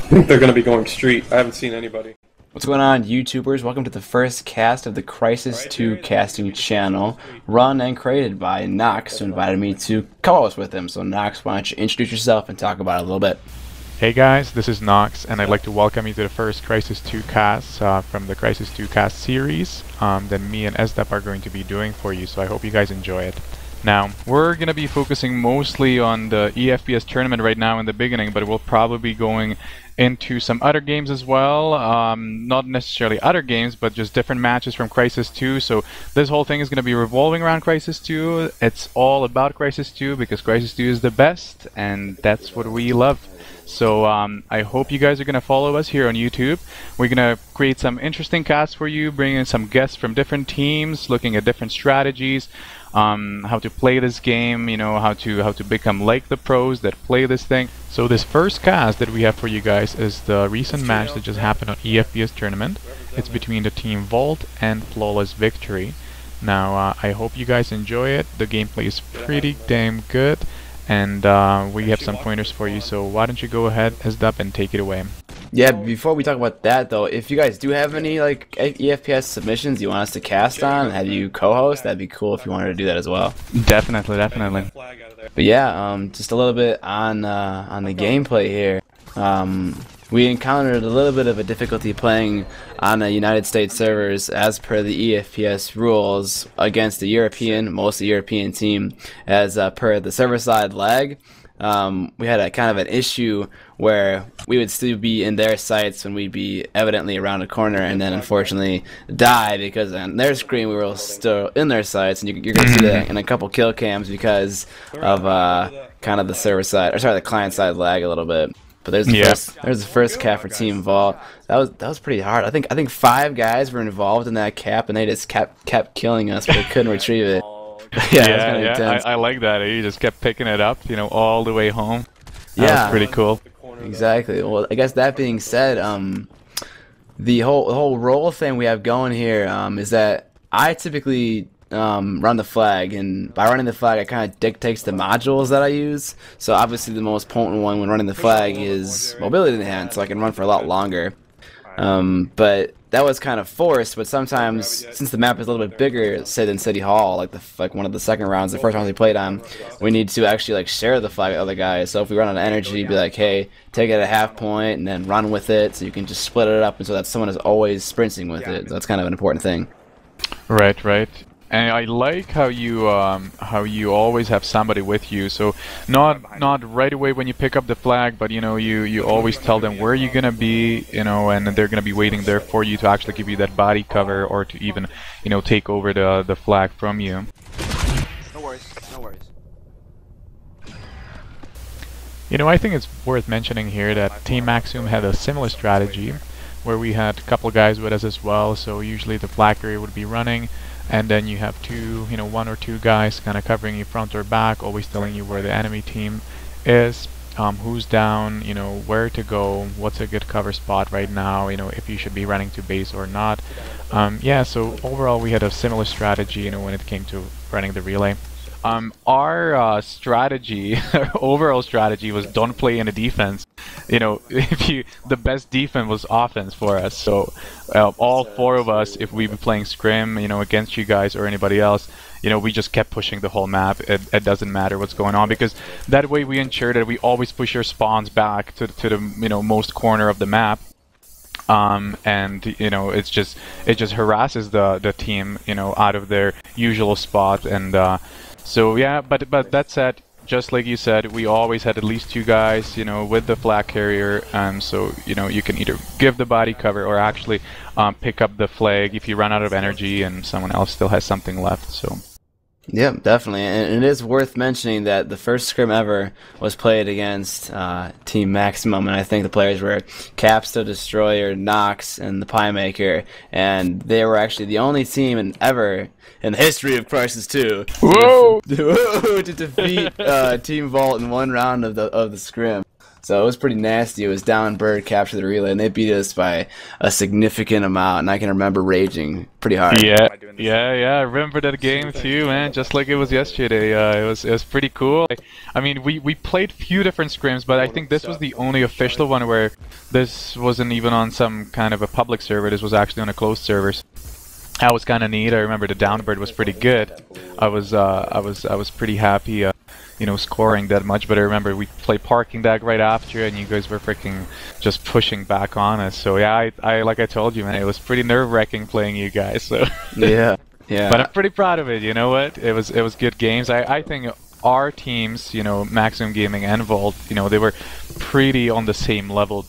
think they're going to be going street. I haven't seen anybody. What's going on, YouTubers? Welcome to the first cast of the Crysis2 casting channel, run and created by Nox, who invited me to co-host with him. So Nox, why don't you introduce yourself and talk about it a little bit? Hey guys, this is Nox, and I'd like to welcome you to the first Crysis2Casts from the Crysis2Cast series that me and SDub are going to be doing for you, so I hope you guys enjoy it. Now, we're going to be focusing mostly on the eFPS tournament right now in the beginning, but we'll probably be going into some other games as well. Not necessarily other games, but just different matches from Crysis 2. So this whole thing is going to be revolving around Crysis 2. It's all about Crysis 2 because Crysis 2 is the best, and that's what we love. So I hope you guys are going to follow us here on YouTube. We're going to create some interesting casts for you, bring in some guests from different teams, looking at different strategies, how to play this game, you know, how to become like the pros that play this thing. So this first cast that we have for you guys is the recent match that just happened on eFPS tournament. It's between the team Vault and FlawlessVictory. Now I hope you guys enjoy it. The gameplay is pretty damn good, and we have some pointers for you, so why don't you go ahead, SDub, and take it away. Yeah, before we talk about that though, if you guys do have any like eFPS submissions you want us to cast on and have you co-host, that'd be cool if you wanted to do that as well. Definitely, definitely. But yeah, just a little bit on the gameplay here. We encountered a little bit of a difficulty playing on the United States servers as per the eFPS rules against the mostly European team, as per the server-side lag. We had a kind of an issue where we would still be in their sights when we'd be evidently around a corner, and then unfortunately die because on their screen we were still in their sights, and you're gonna see that in a couple kill cams because of kind of the server side, or sorry, the client side lag a little bit. But there's the first cap for Team Vault. That was pretty hard. I think 5 guys were involved in that cap, and they just kept killing us, but they couldn't retrieve it. Yeah, I like that. He just kept picking it up, you know, all the way home. That was pretty cool. Exactly. Well, I guess that being said, the whole role thing we have going here is that I typically run the flag, and by running the flag, it kind of dictates the modules that I use. So obviously, the most potent one when running the flag is mobility enhanced, so I can run for a lot longer. But that was kind of forced, but sometimes, since the map is a little bit bigger, say than City Hall, like one of the second rounds, the first rounds we played on, we need to actually like share the flag with other guys. So if we run out of energy, be like, hey, take it at half point and then run with it, so you can just split it up, and so that someone is always sprinting with it. So that's kind of an important thing. Right, right. And I like how you always have somebody with you. So not right away when you pick up the flag, but you know you always tell them where you're gonna be, you know, and they're gonna be waiting there for you to actually give you that body cover, or to even, you know, take over the flag from you. No worries, no worries. You know, I think it's worth mentioning here that Team Maximum had a similar strategy, where we had a couple guys with us as well. So usually the flag carrier would be running, and then you have one or two guys kind of covering you front or back, always telling you where the enemy team is, who's down, you know, where to go, what's a good cover spot right now, you know, if you should be running to base or not. Yeah, so overall we had a similar strategy, you know, when it came to running the relay. Our strategy, our overall strategy was don't play in a defense. You know, the best defense was offense for us. So all 4 of us, if we were playing scrim, you know, against you guys or anybody else, you know, we just kept pushing the whole map. It doesn't matter what's going on, because that way we ensure that we always push our spawns back to the, you know, most corner of the map. And you know, it just harasses the team, you know, out of their usual spot. And so yeah, but that said, just like you said, we always had at least 2 guys, you know, with the flag carrier, so you know, you can either give the body cover or actually pick up the flag if you run out of energy and someone else still has something left. So yeah, definitely, and it is worth mentioning that the first scrim ever was played against Team Maximum, and I think the players were Caps, the Destroyer, Nox, and the Pie Maker, and they were actually the only team ever in the history of Crysis 2 to defeat Team Vault in one round of the scrim. So it was pretty nasty. It was down bird, capture the relay, and they beat us by a significant amount. And I can remember raging pretty hard. Yeah, I remember that game too, man. Just like it was yesterday. It was pretty cool. I mean, we played few different scrims, but I think this was the only official one where this wasn't even on some kind of a public server. This was actually on a closed server. That was kind of neat. I remember the downbird was pretty good. I was pretty happy, you know, scoring that much. But I remember we played parking deck right after, and you guys were freaking just pushing back on us. So yeah, I like I told you, man, it was pretty nerve-wracking playing you guys. So yeah. But I'm pretty proud of it. You know what? It was good games. I think our teams, you know, Maximum Gaming and Vault, you know, they were pretty on the same level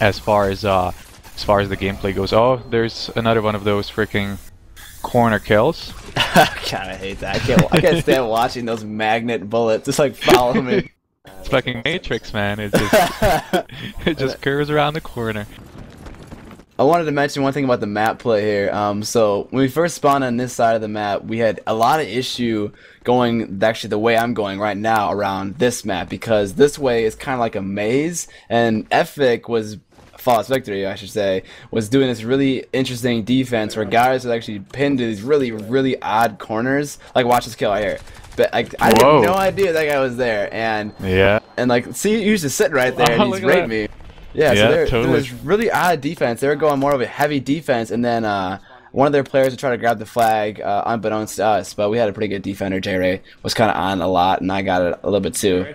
as far as the gameplay goes. Oh, there's another one of those freaking corner kills. I kinda hate that. I can't stand watching those magnet bullets just like follow me. It's fucking Matrix, man. It just curves around the corner. I wanted to mention one thing about the map play here. So when we first spawned on this side of the map, we had a lot of issue going actually the way I'm going right now around this map, because this way is kind of like a maze, and Epic was FlawlessVictory, I should say, was doing this really interesting defense where guys would actually pin to these really odd corners. Like, watch this kill right here. But I had no idea that guy was there, and like, see, he was just sitting right there, and he's raiding me. Yeah, so there was really odd defense. They were going more of a heavy defense, and then one of their players would try to grab the flag, unbeknownst to us. But we had a pretty good defender. J-Ray was kind of on a lot, and I got it a little bit too.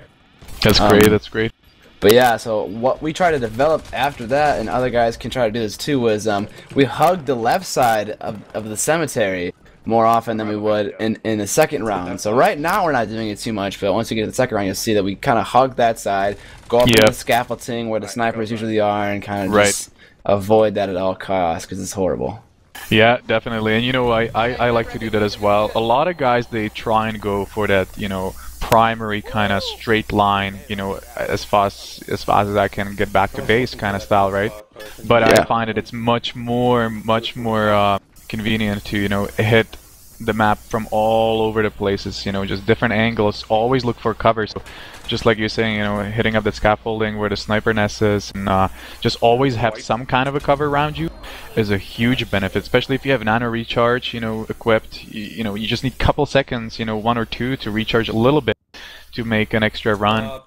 That's great. That's great. But yeah, so what we tried to develop after that, and other guys can try to do this too, was we hugged the left side of the cemetery more often than we would in the second round. So right now we're not doing it too much, but once we get to the second round, you'll see that we kind of hug that side, go up to the scaffolding where the snipers usually are, and kind of just avoid that at all costs, because it's horrible. Yeah, definitely. And you know, I like to do that as well. A lot of guys, they try and go for that, you know, primary kind of straight line, you know, as fast as I can get back to base kind of style, right? But I find that it's much more convenient to, you know, hit the map from all over the places, you know, just different angles. Always look for cover. So just like you're saying, you know, hitting up that scaffolding where the sniper nest is, and just always have some kind of a cover around you is a huge benefit, especially if you have nano recharge, you know, equipped. You know, you just need a couple seconds, you know, 1 or 2 to recharge a little bit to make an extra run.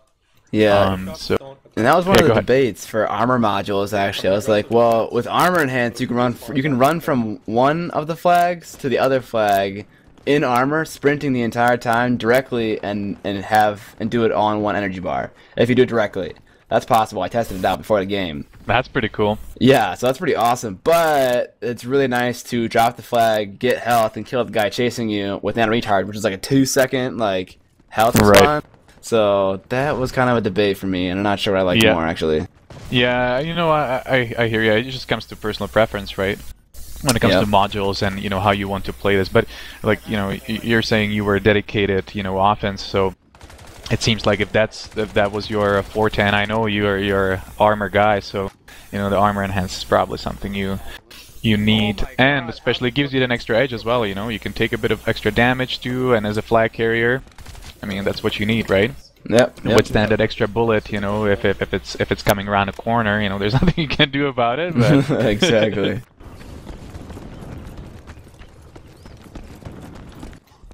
And that was one of the debates for armor modules, actually. I was like, well, with armor enhanced, you can run from one of the flags to the other flag in armor, sprinting the entire time directly, and do it all in one energy bar. If you do it directly, that's possible. I tested it out before the game. That's pretty cool. Yeah, so that's pretty awesome. But it's really nice to drop the flag, get health, and kill the guy chasing you with nano recharge, which is like a 2-second like health respawn. So that was kind of a debate for me, and I'm not sure what I like more, actually. Yeah, you know, I hear you. It just comes to personal preference, right? When it comes to modules and, you know, how you want to play this. But, like, you know, you're saying you were a dedicated, you know, offense, so it seems like if that was your forte, and I know you're armor guy, so, you know, the armor enhance is probably something you need, and especially it gives you an extra edge as well, you know. You can take a bit of extra damage too, and as a flag carrier, I mean, that's what you need, right? Yep. Withstand that extra bullet, you know, if it's coming around a corner, you know, there's nothing you can do about it. But exactly.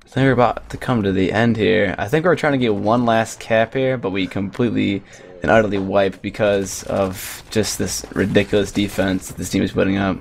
I think we're about to come to the end here. I think we're trying to get one last cap here, but we completely and utterly wiped because of just this ridiculous defense that this team is putting up.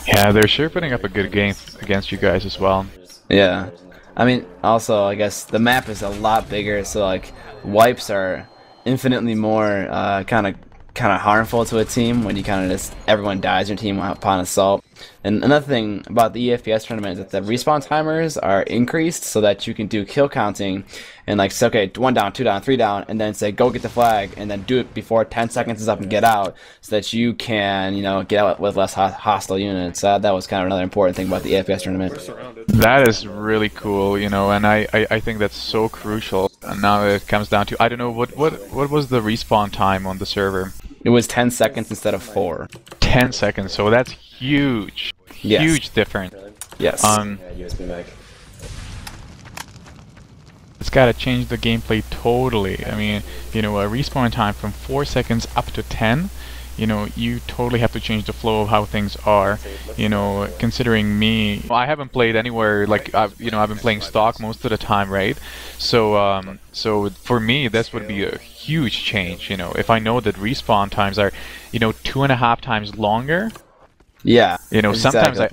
Yeah, they're sure putting up a good game against you guys as well. Yeah. I mean, also, I guess the map is a lot bigger, so like wipes are infinitely more kind of harmful to a team when you kind of just everyone dies in your team upon assault. And another thing about the eFPS tournament is that the respawn timers are increased so that you can do kill counting and like say, okay, 1 down, 2 down, 3 down, and then say go get the flag, and then do it before 10 seconds is up and get out, so that you can, you know, get out with less hostile units. That was kind of another important thing about the eFPS tournament. That is really cool, you know, and I think that's so crucial. And now it comes down to, I don't know, what was the respawn time on the server? It was 10 seconds instead of 4. 10 seconds, so that's huge. Yes. Huge difference. Yes. USB mic. It's gotta change the gameplay totally. I mean, you know, a respawn time from 4 seconds up to 10, you know, you totally have to change the flow of how things are. You know, considering me, I haven't played anywhere, like, I've been playing stock most of the time, right? So, so for me, this would be a huge change, you know, if I know that respawn times are, you know, 2.5 times longer. Yeah. You know, exactly. sometimes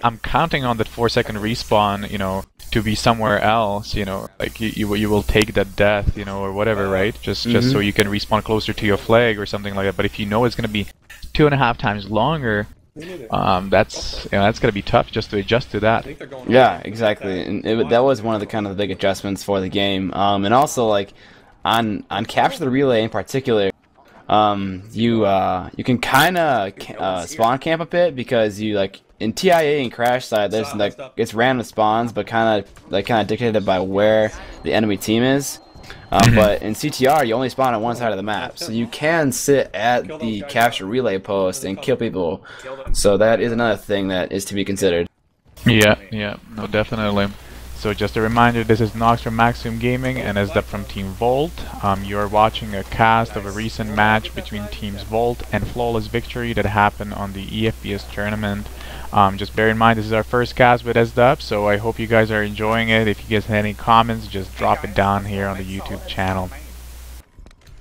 I'm counting on that 4-second respawn, you know, to be somewhere else, you know, like you will take that death, you know, or whatever, right? Just so you can respawn closer to your flag or something like that. But if you know it's gonna be 2.5 times longer, that's gonna be tough just to adjust to that. Yeah, exactly. And that was one of the kind of the big adjustments for the game. And also like on capture the relay in particular. You can kind of spawn camp a bit because you like in TIA and Crash side there's like it's random spawns but kind of dictated by where the enemy team is. But in CTR you only spawn on one side of the map, so you can sit at the capture relay post and kill people. So that is another thing that is to be considered. Yeah, no, definitely. So just a reminder, this is Nox from Maximum Gaming and SDub from Team Vault. You are watching a cast of a recent match between teams Vault and FlawlessVictory that happened on the eFPS tournament. Just bear in mind this is our first cast with SDub, so I hope you guys are enjoying it. If you guys have any comments, just drop it down here on the YouTube channel.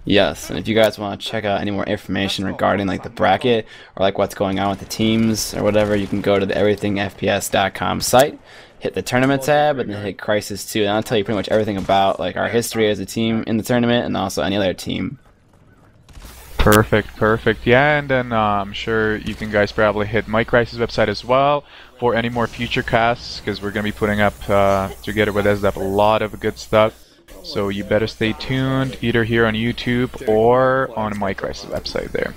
Yes, and if you guys want to check out any more information regarding like the bracket or like what's going on with the teams or whatever, you can go to the everythingfps.com site. Hit the tournament tab and then hit Crysis2, and I'll tell you pretty much everything about like our history as a team in the tournament and also any other team. Perfect. Yeah, and then I'm sure you can guys probably hit my Crysis website as well for any more future casts, because we're gonna be putting up together with SDub a lot of good stuff. So you better stay tuned either here on YouTube or on my Crysis website there.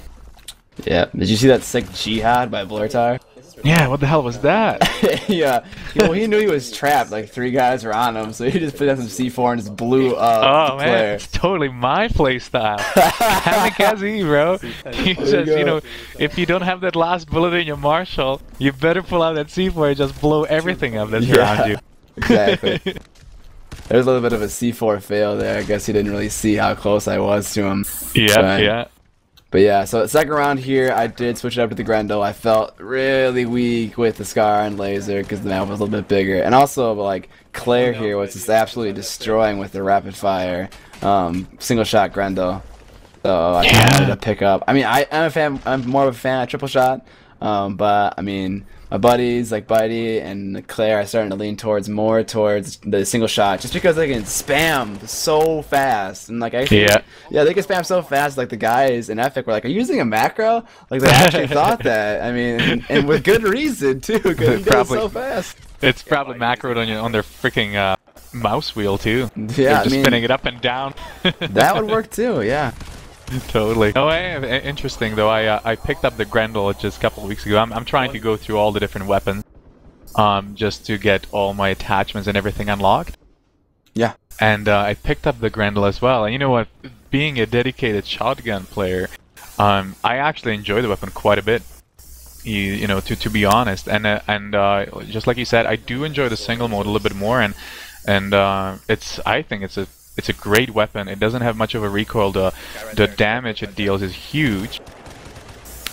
Yeah. Did you see that sick jihad by Blurtar? Yeah, what the hell was that? Yeah. Well, he knew he was trapped. Like 3 guys were on him, so he just put down some C4 and just blew up. Oh man, it's totally my playstyle. Kamikaze, bro. You just, you know, if you don't have that last bullet in your Marshall, you better pull out that C4 and just blow everything up that's around you. Exactly. There's a little bit of a C4 fail there. I guess he didn't really see how close I was to him. Yeah. But yeah, so second round here, I did switch it up to the Grendel. I felt really weak with the Scar and Laser because the map was a little bit bigger. And also, like, Claire here was just absolutely destroying with the rapid fire single shot Grendel. So I wanted to pick up. I mean, I'm more of a fan of triple shot. But I mean, my buddies like Bitey and Claire are starting to lean more towards the single shot, just because they can spam so fast. And like actually, yeah, they can spam so fast. Like the guys in Epic were like, "Are you using a macro?" Like they actually thought that. I mean, and with good reason too, because he does so fast. It's probably macroed on their freaking mouse wheel too. Yeah, they're just spinning it up and down. That would work too. Yeah. Totally. Oh, interesting though. I picked up the Grendel just a couple of weeks ago. I'm trying to go through all the different weapons, just to get all my attachments and everything unlocked. Yeah. And I picked up the Grendel as well. And you know what? Being a dedicated shotgun player, I actually enjoy the weapon quite a bit. You know, to be honest. And just like you said, I do enjoy the single mode a little bit more. And I think it's a great weapon. It doesn't have much of a recoil. The damage it deals is huge,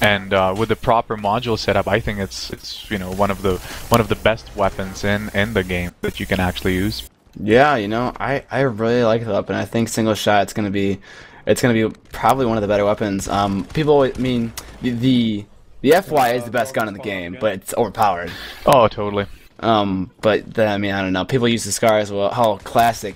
and with the proper module setup, I think it's you know one of the best weapons in the game that you can actually use. Yeah, you know, I really like the weapon. I think single shot it's gonna be probably one of the better weapons. People, I mean, the FY is the best gun in the game, but it's overpowered. Oh, totally. But then, I mean, I don't know. People use the Scar as well. Oh, classic,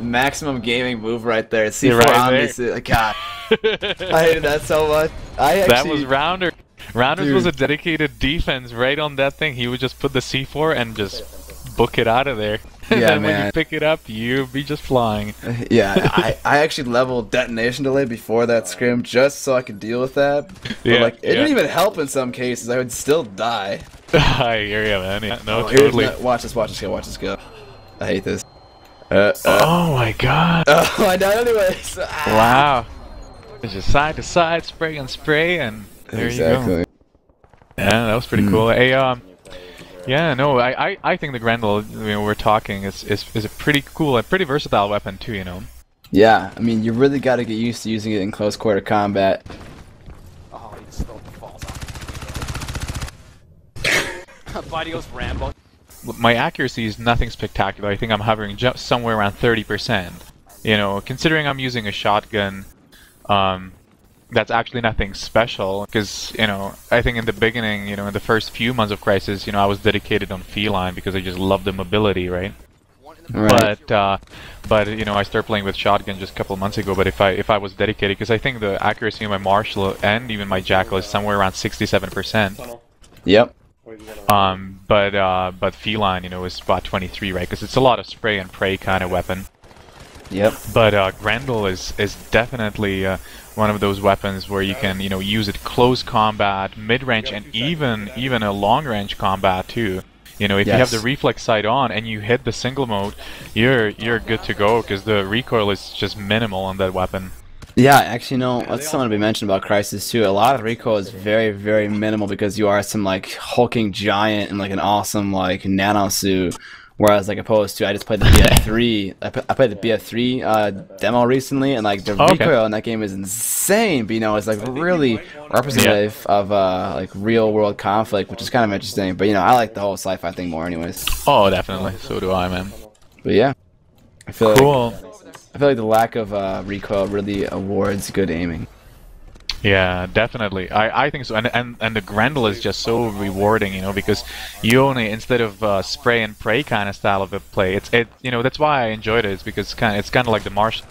maximum gaming move right there. C4 right there. God, I hated that so much. That was Rounder. Rounders was a dedicated defense right on that thing. He would just put the C4 and just book it out of there. Yeah, and when you pick it up, you'd be just flying. Yeah, I actually leveled detonation delay before that scrim just so I could deal with that. But like, it didn't even help in some cases. I would still die. I hear you, man. Yeah, no, totally. Watch this go. I hate this. Oh my god. Oh, I died anyways. Wow. It's just side to side, spray and spray, and there you go. Yeah, that was pretty cool. Hey, Yeah, no, I think the Grendel, we're talking, is a pretty cool and pretty versatile weapon too, you know. Yeah, I mean, you really got to get used to using it in close quarter combat. Oh, he just stole the balls off. Body goes Rambo. My accuracy is nothing spectacular. I think I'm hovering just somewhere around 30%. You know, considering I'm using a shotgun, that's actually nothing special. Because, you know, I think in the beginning, you know, in the first few months of Crysis, you know, I was dedicated on feline because I just love the mobility, right? Right. But you know, I started playing with shotgun just a couple of months ago. But if I was dedicated, because I think the accuracy of my martial and even my jackal is somewhere around 67%. Yep. But feline, you know, is about 23, right? Because it's a lot of spray and pray kind of weapon. Yep. But Grendel is definitely one of those weapons where you can, you know, use it close combat, mid-range, and even a long-range combat too. You know, if you have the reflex sight on and you hit the single mode, you're good to go because the recoil is just minimal on that weapon. Yeah, actually, no, that's something to be mentioned about Crysis too. A lot of recoil is very, very minimal because you are some like hulking giant in like an awesome like nano suit. Whereas, like, opposed to, I just played the BF3. I played the BF3 demo recently, and like the recoil in that game is insane. But you know, it's like really representative of like real world conflict, which is kind of interesting. But you know, I like the whole sci-fi thing more, anyways. Oh, definitely. So do I, man. But yeah, I feel cool. I feel like the lack of recoil really awards good aiming. Yeah, definitely. I think so. And the Grendel is just so rewarding, you know, because you only, instead of spray and pray kind of style of a play, you know, that's why I enjoyed it. It's because it's kind of like the martial.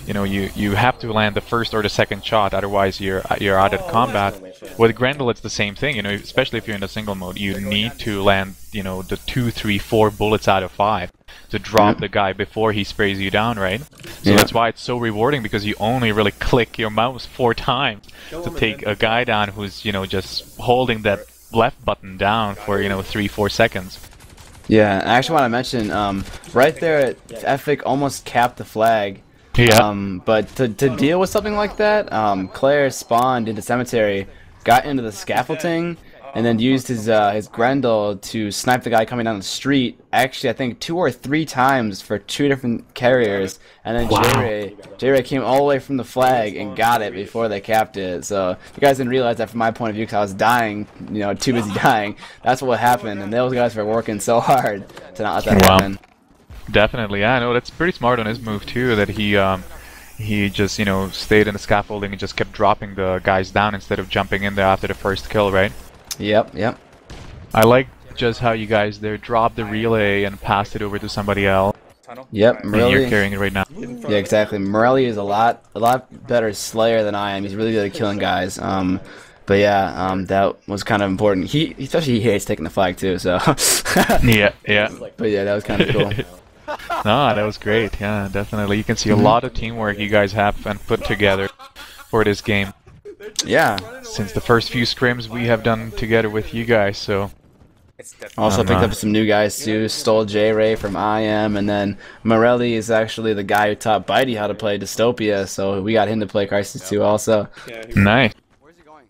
You know, you have to land the first or the second shot, otherwise you're out of combat. With Grendel, it's the same thing. You know, especially if you're in the single mode, you need to land, you know, the 2, 3, 4 bullets out of 5 to drop the guy before he sprays you down, right? So that's why it's so rewarding, because you only really click your mouse 4 times to take a guy down who's, you know, just holding that left button down for, you know, 3, 4 seconds. Yeah, I actually want to mention, right there, Epic almost capped the flag. Yeah. But to deal with something like that, Claire spawned into Cemetery, got into the scaffolding, and then used his Grendel to snipe the guy coming down the street. Actually, I think 2 or 3 times for 2 different carriers, and then J-Ray came all the way from the flag and got it before they capped it. So you guys didn't realize that from my point of view, because I was dying, you know, too busy dying. That's what happened, and those guys were working so hard to not let that happen. Definitely, yeah, no, that's pretty smart on his move too, that he just, you know, stayed in the scaffolding and just kept dropping the guys down instead of jumping in there after the first kill, right? Yep. I like just how you guys there dropped the relay and passed it over to somebody else. Yep, And you're carrying it right now. Yeah, exactly. Morelli is a lot better slayer than I am. He's really good at killing guys. But yeah, that was kind of important. He especially hates taking the flag too. So yeah. But yeah, that was kind of cool. No, that was great. Yeah, definitely. You can see a lot of teamwork you guys have and put together for this game. Yeah. Since the first few scrims we have done together with you guys, so. Also picked up some new guys too. Stole J-Ray from IM, and then Morelli is actually the guy who taught Bitey how to play Dystopia, so we got him to play Crysis 2 also. Nice. Where's he going?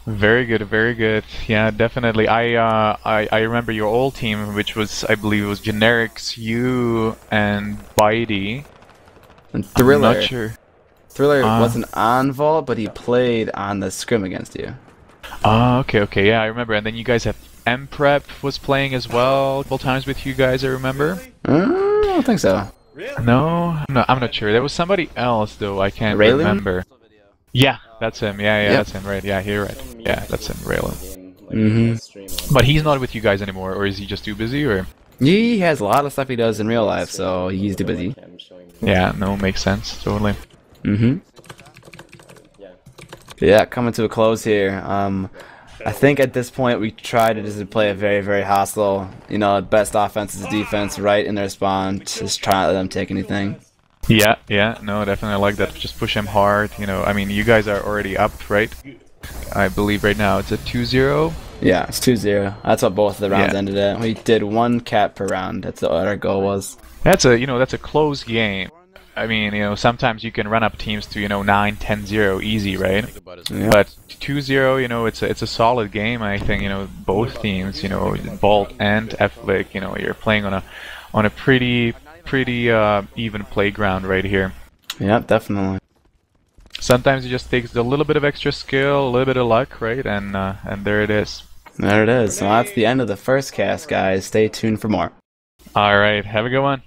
Very good, very good. Yeah, definitely. I remember your old team, which was, I believe, it was Generics, you and Bitey. And Thriller. I'm not sure. Thriller wasn't on Vault, but he played on the scrim against you. Oh, okay, yeah, I remember. And then you guys have M-Prep was playing as well a couple times with you guys, I remember. I don't think so. No, I'm not sure. There was somebody else, though, I can't remember. Yeah, that's him. Yeah, that's him, right. Yeah, you're right. Yeah, that's him, Raylan. But he's not with you guys anymore, or is he just too busy, or? He has a lot of stuff he does in real life, so he's too busy. Yeah, no, makes sense, totally. Yeah, coming to a close here. I think at this point we try to just play a very, very hostile, you know, best offense is defense, right in their spawn, just try not to let them take anything. Yeah, no, definitely like that. Just push him hard, you know. I mean, you guys are already up, right? I believe right now it's a 2-0. Yeah, it's 2-0. That's what both of the rounds ended at. We did 1 cap per round. That's what our goal was. That's a, you know, that's a close game. I mean, sometimes you can run up teams to 9, 10-0 easy, right? Yeah. But 2-0, it's a solid game. I think both teams, Vault and FLiC, you're playing on a pretty even playground right here. Yeah, definitely. Sometimes it just takes a little bit of extra skill, a little bit of luck, right? And there it is. There it is. So that's the end of the first cast, guys. Stay tuned for more. All right, have a good one.